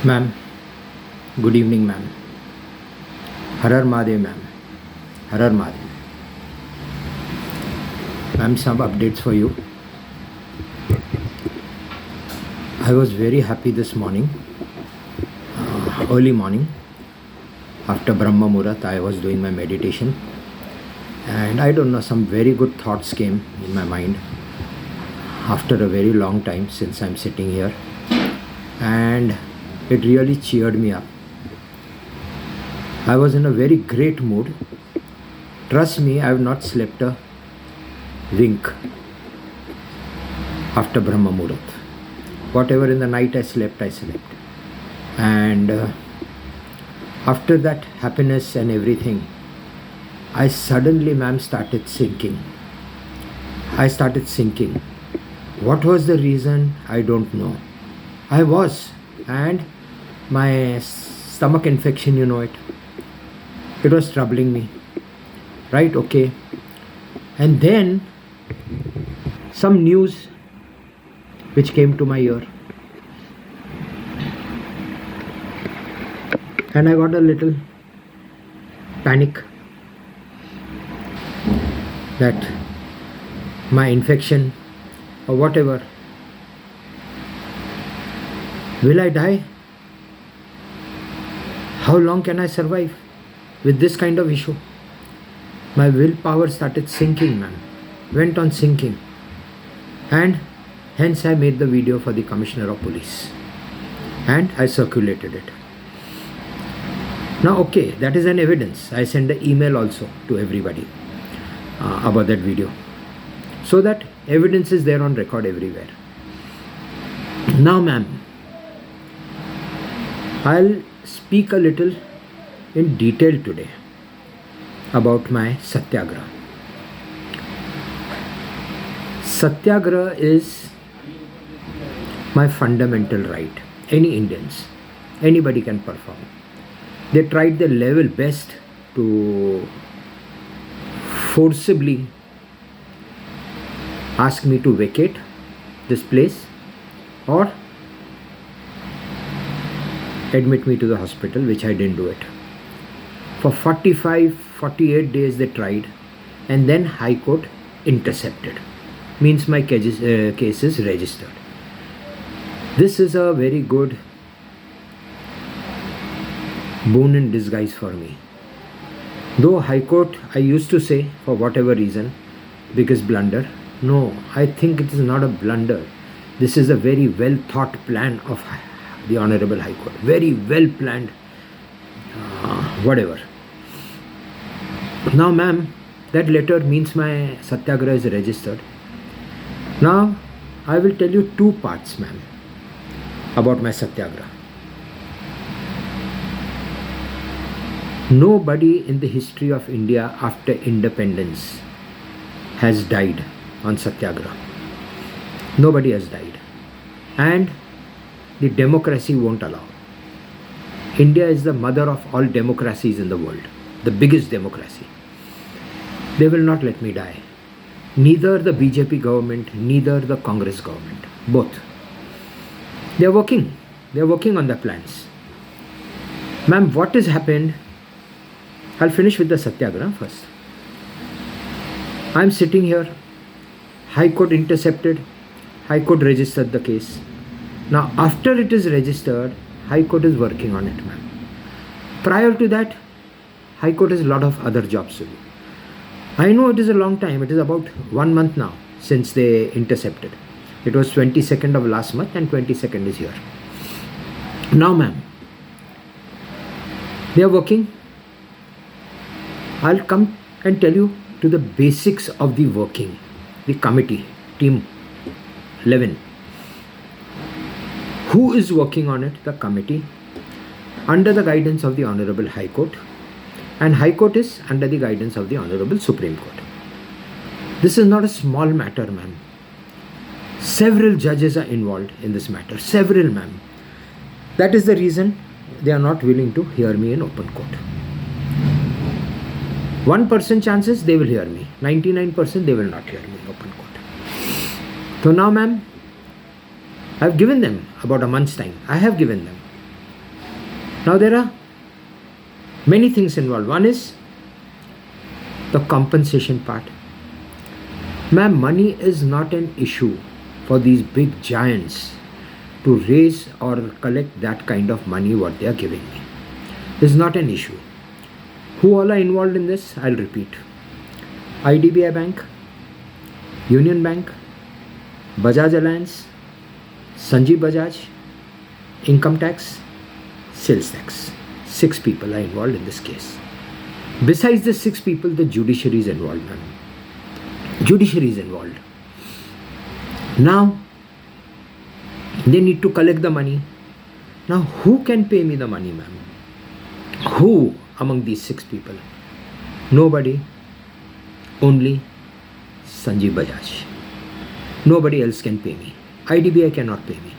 Ma'am, good evening, ma'am. Har Har Mahadev, ma'am. Har Har Mahadev. Ma'am, some updates for you. I was very happy this morning, early morning. After Brahma Muhurat, I was doing my meditation. And I don't know, some very good thoughts came in my mind after a very long time since I'm sitting here. And it really cheered me up. I was in a very great mood. Trust me, I have not slept a wink after Brahma Muhurat. Whatever in the night I slept. And after that happiness and everything, I suddenly, ma'am, started sinking. What was the reason? I don't know. And my stomach infection, you know it. It was troubling me. Right? Okay. And then some news which came to my ear. And I got a little panic that my infection or whatever, will I die? How long can I survive with this kind of issue? My willpower started sinking, man. Went on sinking. And hence I made the video for the Commissioner of Police. And I circulated it. Now, okay, that is an evidence. I sent an email also to everybody about that video. So that evidence is there on record everywhere. Now, ma'am, I'll speak a little in detail today about my Satyagraha. Satyagraha is my fundamental right. Any Indians, anybody can perform. They tried their level best to forcibly ask me to vacate this place or admit me to the hospital, which I didn't do it. For 48 days they tried, and then High Court intercepted. Means my case is registered. This is a very good boon in disguise for me. Though High Court, I used to say, for whatever reason, biggest blunder. No, I think it is not a blunder. This is a very well thought plan of the Honorable High Court. Very well planned, whatever. Now, ma'am, that letter means my Satyagraha is registered. Now, I will tell you two parts, ma'am, about my Satyagraha. Nobody in the history of India after independence has died on Satyagraha. Nobody has died. And the democracy won't allow. India is the mother of all democracies in the world, the biggest democracy. They will not let me die. Neither the BJP government, neither the Congress government. Both. They are working. They are working on their plans. Ma'am, what has happened? I'll finish with the Satyagraha first. I'm sitting here. High Court intercepted. High Court registered the case. Now, after it is registered, High Court is working on it, ma'am. Prior to that, High Court has a lot of other jobs to do. I know it is a long time. It is about 1 month now since they intercepted. It was 22nd of last month and 22nd is here. Now, ma'am, they are working. I'll come and tell you to the basics of the working. The committee, team 11. Who is working on it? The committee, under the guidance of the Honorable High Court, and High Court is under the guidance of the Honorable Supreme Court. This is not a small matter, ma'am. Several judges are involved in this matter. Several, ma'am. That is the reason they are not willing to hear me in open court. 1% chances they will hear me. 99% they will not hear me in open court. So now, ma'am, I have given them about a month's time. I have given them. Now there are many things involved. One is the compensation part. Ma'am, money is not an issue for these big giants to raise or collect that kind of money what they are giving me. This is not an issue. Who all are involved in this? I'll repeat. IDBI Bank, Union Bank, Bajaj Alliance, Sanjeev Bajaj, Income Tax, Sales Tax. 6 people are involved in this case. Besides the 6 people, the judiciary is involved, ma'am. Judiciary is involved. Now, they need to collect the money. Now, who can pay me the money, ma'am? Who among these 6 people? Nobody. Only Sanjeev Bajaj. Nobody else can pay me. IDBI cannot pay me.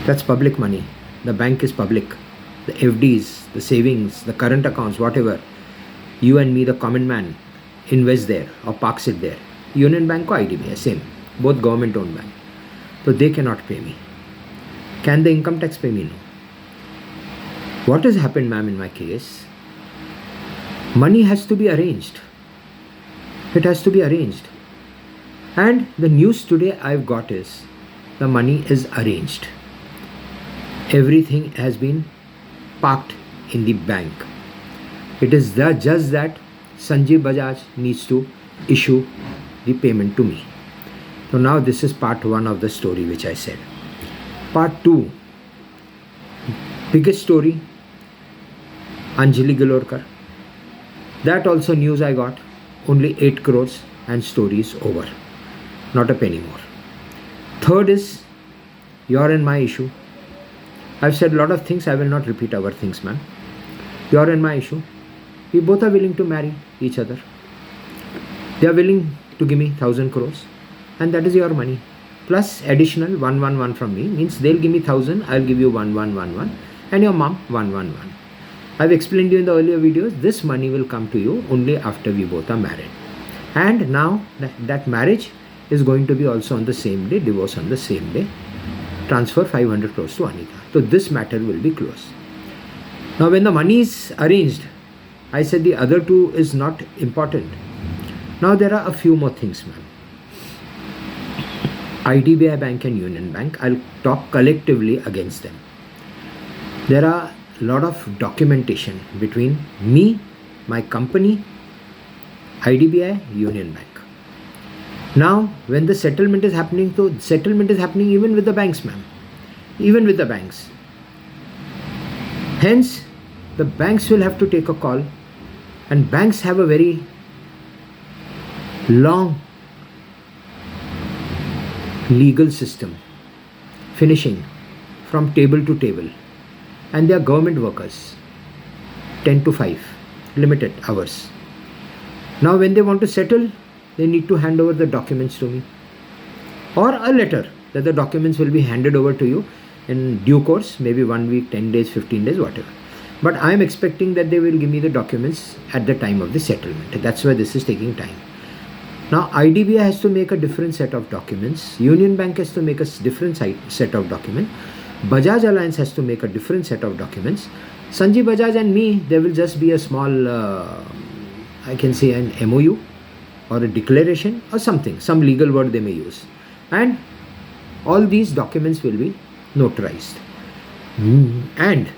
That's public money. The bank is public. The FDs, the savings, the current accounts, whatever. You and me, the common man, invest there or parks it there. Union Bank or IDBI, same. Both government owned bank. So they cannot pay me. Can the income tax pay me? No. What has happened, ma'am, in my case? Money has to be arranged. It has to be arranged. And the news today I've got is the money is arranged. Everything has been parked in the bank. It is just that Sanjeev Bajaj needs to issue the payment to me. So now this is part 1 of the story which I said. Part 2, biggest story, Anjali Gilorkar. That also news I got, only 8 crores and story is over. Not a penny more. Third is your and my issue. I've said a lot of things, I will not repeat our things, ma'am. Your and my issue. We both are willing to marry each other. They are willing to give me 1,000 crores and that is your money. Plus additional 111 from me, means they'll give me 1,000, I'll give you 1111 and your mom 111. I've explained to you in the earlier videos, this money will come to you only after we both are married. And now that marriage is going to be also on the same day, divorce on the same day, transfer 500 crores to Anita. So this matter will be closed. Now when the money is arranged, I said the other 2 is not important. Now there are a few more things, ma'am. IDBI Bank and Union Bank, I'll talk collectively against them. There are a lot of documentation between me, my company, IDBI, Union Bank. Now, when the settlement is happening, so settlement is happening even with the banks, ma'am. Even with the banks. Hence, the banks will have to take a call, and banks have a very long legal system, finishing from table to table. And they are government workers, 10 to 5, limited hours. Now when they want to settle, they need to hand over the documents to me or a letter that the documents will be handed over to you in due course, maybe 1 week, 10 days, 15 days, whatever. But I am expecting that they will give me the documents at the time of the settlement. That's why this is taking time. Now IDBI has to make a different set of documents. Union Bank has to make a different set of documents. Bajaj Alliance has to make a different set of documents. Sanjeev Bajaj and me, there will just be a small, I can say an MOU or a declaration or something, some legal word they may use. And all these documents will be notarized. And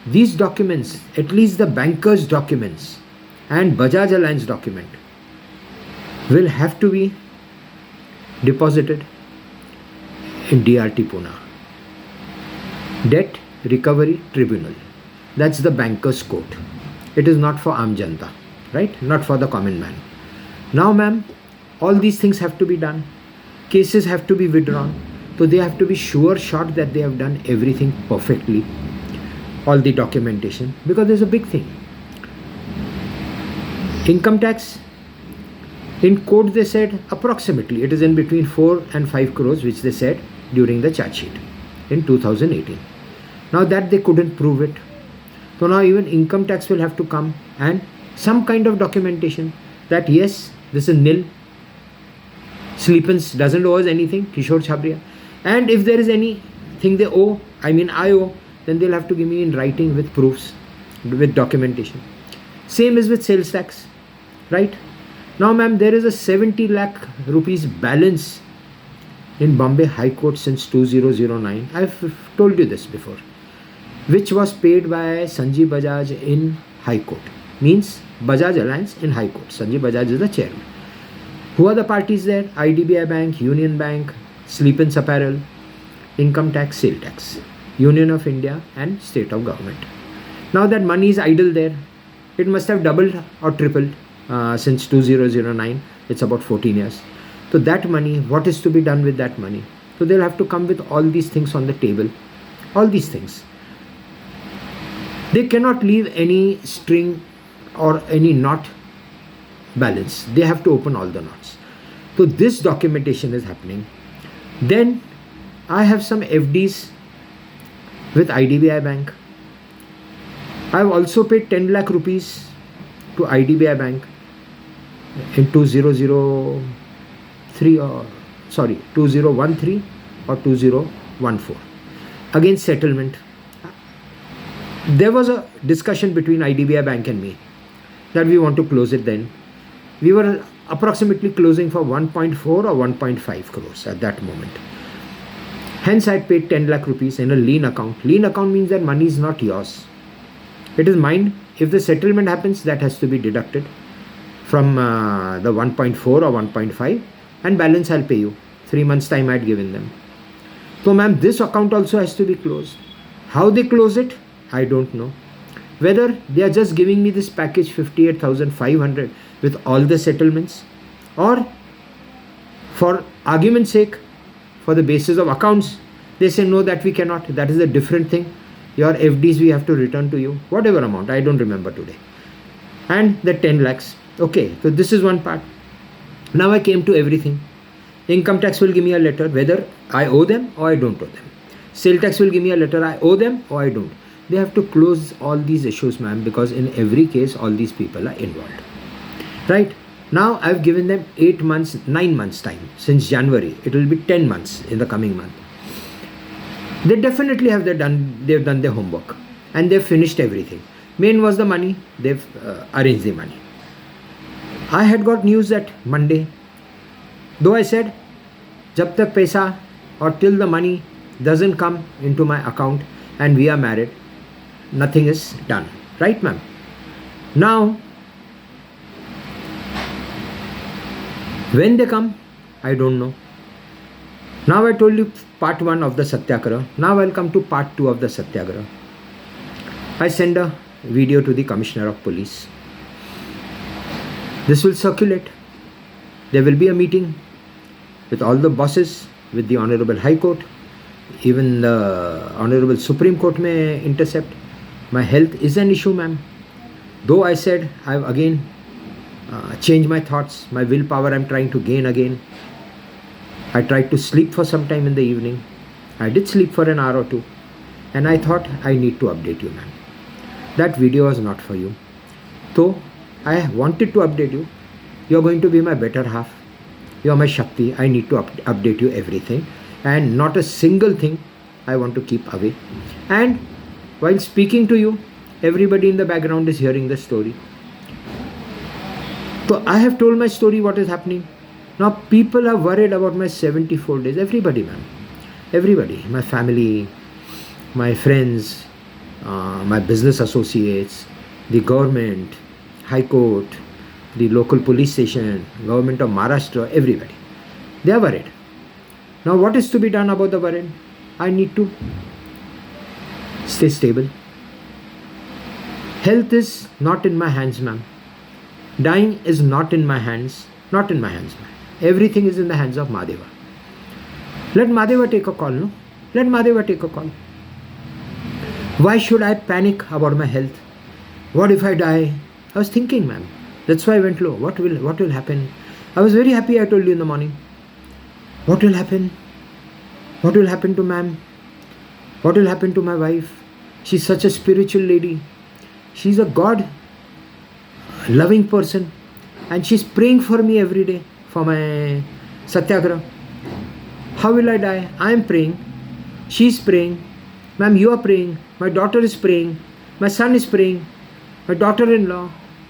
these documents, at least the banker's documents and Bajaj Alliance document, will have to be deposited in DRT Pune, Debt Recovery Tribunal. That's the banker's court. It is not for Aam Janta, right? Not for the common man. Now, ma'am, all these things have to be done. Cases have to be withdrawn. So they have to be sure shot that they have done everything perfectly. All the documentation, because there's a big thing. Income tax, in court they said approximately it is in between 4 and 5 crores, which they said during the charge sheet in 2018. Now that they couldn't prove it. So now even income tax will have to come and some kind of documentation that yes, this is nil. Sleepens doesn't owe us anything, Kishore Chhabria. And if there is anything they owe, I owe, then they'll have to give me in writing with proofs, with documentation. Same is with sales tax, right? Now, ma'am, there is a 70 lakh rupees balance in Bombay High Court since 2009. I've told you this before, which was paid by Sanjeev Bajaj in High Court. Means Bajaj Alliance in High Court. Sanjeev Bajaj is the chairman. Who are the parties there? IDBI Bank, Union Bank, Sleepins Apparel, Income Tax, Sale Tax, Union of India and State of Government. Now that money is idle there, it must have doubled or tripled since 2009. It's about 14 years. So that money, what is to be done with that money? So they'll have to come with all these things on the table. All these things. They cannot leave any string or any knot balance. They have to open all the knots. So this documentation is happening. Then I have some FDs with IDBI Bank. I have also paid 10 lakh rupees to IDBI Bank in 2013 or 2014 against settlement. There was a discussion between IDBI Bank and me that we want to close it then. We were approximately closing for 1.4 or 1.5 crores at that moment. Hence I paid 10 lakh rupees in a lien account. Lien account means that money is not yours. It is mine. If the settlement happens, that has to be deducted from the 1.4 or 1.5 and balance I'll pay you. 3 months time I had given them. So ma'am, this account also has to be closed. How they close it, I don't know. Whether they are just giving me this package 58,500 with all the settlements, or for argument's sake, for the basis of accounts, they say no, that we cannot. That is a different thing. Your FDs we have to return to you, whatever amount, I don't remember today. And the 10 lakhs. Okay, so this is one part. Now I came to everything. Income tax will give me a letter whether I owe them or I don't owe them. Sale tax will give me a letter I owe them or I don't. They have to close all these issues, ma'am, because in every case all these people are involved. Right? Now I've given them 8 months, 9 months time since January. It will be 10 months in the coming month. They definitely have done their homework and they've finished everything. Main was the money. They've arranged the money. I had got news that Monday, though I said, jab tak paisa or till the money doesn't come into my account and we are married, nothing is done. Right, ma'am? Now, when they come, I don't know. Now I told you part 1 of the Satyagraha. Now I'll come to part 2 of the Satyagraha. I send a video to the Commissioner of Police. This will circulate. There will be a meeting with all the bosses, with the Honorable High Court, even the Honorable Supreme Court may intercept. My health is an issue, ma'am. Though I said I've again changed my thoughts, my willpower I'm trying to gain again. I tried to sleep for some time in the evening. I did sleep for an hour or two. And I thought I need to update you, ma'am. That video was not for you. So I wanted to update you. You're going to be my better half. You're my Shakti. I need to update you everything. And not a single thing I want to keep away. And while speaking to you, everybody in the background is hearing the story. So I have told my story, what is happening. Now people are worried about my 74 days. Everybody, ma'am. Everybody. My family, my friends, my business associates, the government, High Court, the local police station, government of Maharashtra, everybody. They are worried. Now what is to be done about the worried? I need to stay stable. Health is not in my hands, ma'am. Dying is not in my hands. Not in my hands, ma'am. Everything is in the hands of Mahadeva. Let Mahadeva take a call, no? Let Mahadeva take a call. Why should I panic about my health? What if I die? I was thinking, ma'am. That's why I went low. What will happen? I was very happy, I told you in the morning. What will happen? What will happen to ma'am? What will happen to my wife? She's such a spiritual lady. She's a God-loving person. And she's praying for me every day for my Satyagraha. How will I die? I am praying. She's praying. Ma'am, you are praying. my daughter is praying, my son is praying, my daughter-in-law,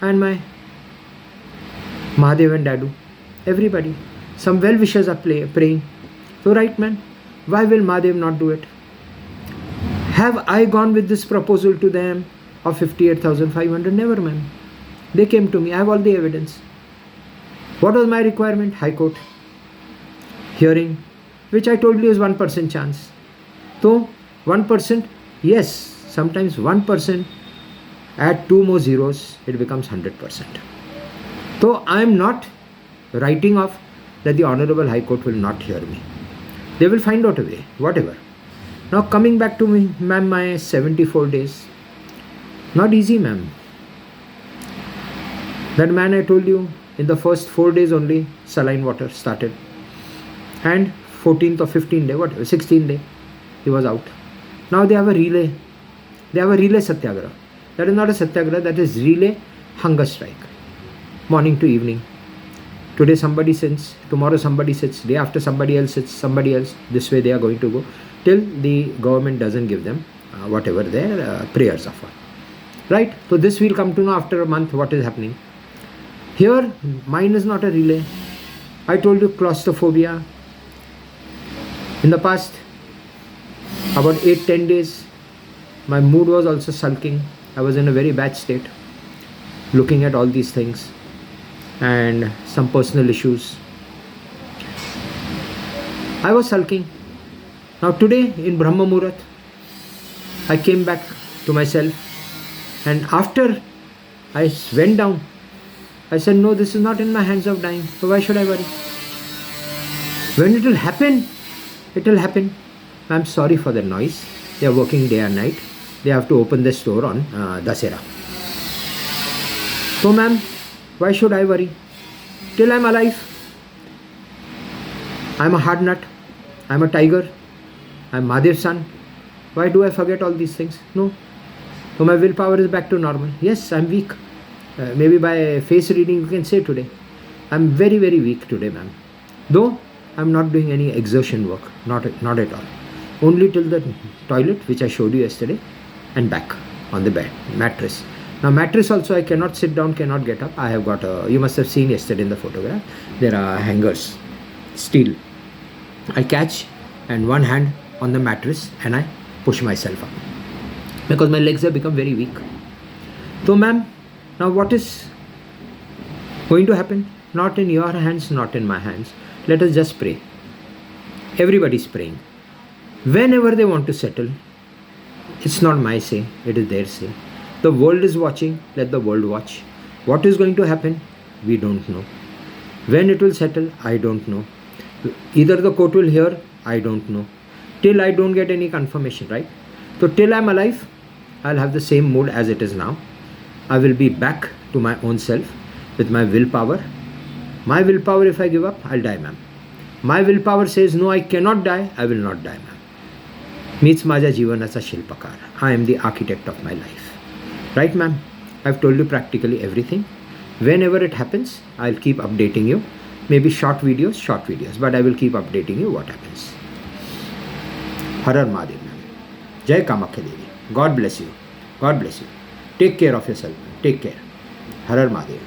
and my Mahadev and Dadu. Everybody. Some well-wishers are praying. So right, man, why will Mahadev not do it? Have I gone with this proposal to them of 58,500? Never, man. They came to me. I have all the evidence. What was my requirement? High Court hearing, which I told you is 1% chance. So 1%, yes, sometimes 1%, add 2 more zeros, it becomes 100%. So I am not writing off that the Honorable High Court will not hear me. They will find out a way, whatever. Now coming back to me, ma'am, my 74 days. Not easy, ma'am. That man I told you, in the first 4 days only, saline water started. And 14th or 15th day, whatever, 16th day, he was out. Now they have a relay. They have a relay satyagraha. That is not a satyagraha, that is relay hunger strike. Morning to evening. Today somebody sits, tomorrow somebody sits, day after somebody else sits, somebody else. This way they are going to go till the government doesn't give them whatever their prayers are for. Right? So this will come to know after a month what is happening. Here, mine is not a relay. I told you claustrophobia. In the past, about 8-10 days, my mood was also sulking. I was in a very bad state, looking at all these things and some personal issues. I was sulking. Now today in Brahma Muhurat, I came back to myself, and after I went down, I said, no, this is not in my hands of dying, so why should I worry? When it will happen, it will happen. I'm sorry for the noise. They are working day and night. They have to open the store on Dasera. So ma'am, why should I worry? Till I'm alive. I'm a hard nut. I'm a tiger. I'm Mahadev's son. Why do I forget all these things? No. So my willpower is back to normal. Yes, I'm weak. Maybe by face reading you can say today. I'm very, very weak today, ma'am. Though I'm not doing any exertion work. Not at all. Only till the toilet, which I showed you yesterday, and back on the bed, mattress. Now mattress also I cannot sit down, cannot get up. I have got you must have seen yesterday in the photograph, there are hangers, steel. I catch and one hand on the mattress and I push myself up because my legs have become very weak. So ma'am, now what is going to happen? Not in your hands, not in my hands. Let us just pray. Everybody is praying. Whenever they want to settle, it's not my say, it is their say. The world is watching, let the world watch. What is going to happen? We don't know. When it will settle, I don't know. Either the court will hear, I don't know. Till I don't get any confirmation, right? So till I'm alive, I'll have the same mood as it is now. I will be back to my own self with my willpower. My willpower, if I give up, I'll die, ma'am. My willpower says, no, I cannot die, I will not die, ma'am. Meets माझ्या जीवनाचा शिल्पकार. I am the architect of my life. Right, ma'am? I've told you practically everything. Whenever it happens, I'll keep updating you. Maybe short videos, but I will keep updating you what happens. Har Har Mahadev, ma'am. Jai Kamakhya Devi. God bless you. God bless you. Take care of yourself. Take care. Har Har Mahadev.